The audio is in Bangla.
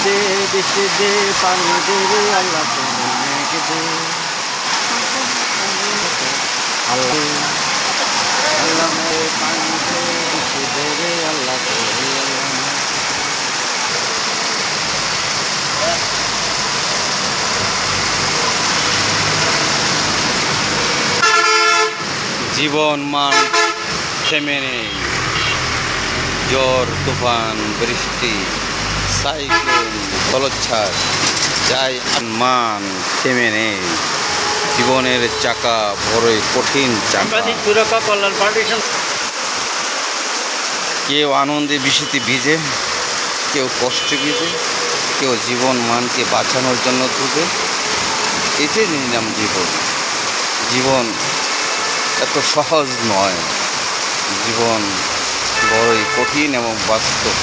দে বৃষ্টি দে পানি দে রে আল্লাহ তুমি মেঘ দে আল্লাহ আল্লাহ মেঘ পানি দে বৃষ্টি দে রে আল্লাহ তুমি জীবন মান থেমে নেই, ঝড় তুফান বৃষ্টি সাইক্লোন জলোচ্ছ্বাস যাই মান থেমে নেই, জীবনের চাকা বড়ই কঠিন চাকা। সুরক্ষা কল্যাণ ফাউন্ডেশন। কেউ আনন্দে বৃষ্টিতে ভিজে, কেউ কষ্টে ভিজে, কেউ জীবন মানকে বাঁচানোর জন্য তুলে। এতে নিলাম জীবন। জীবন এত সহজ নয়, জীবন বড়ই কঠিন এবং বাস্তব।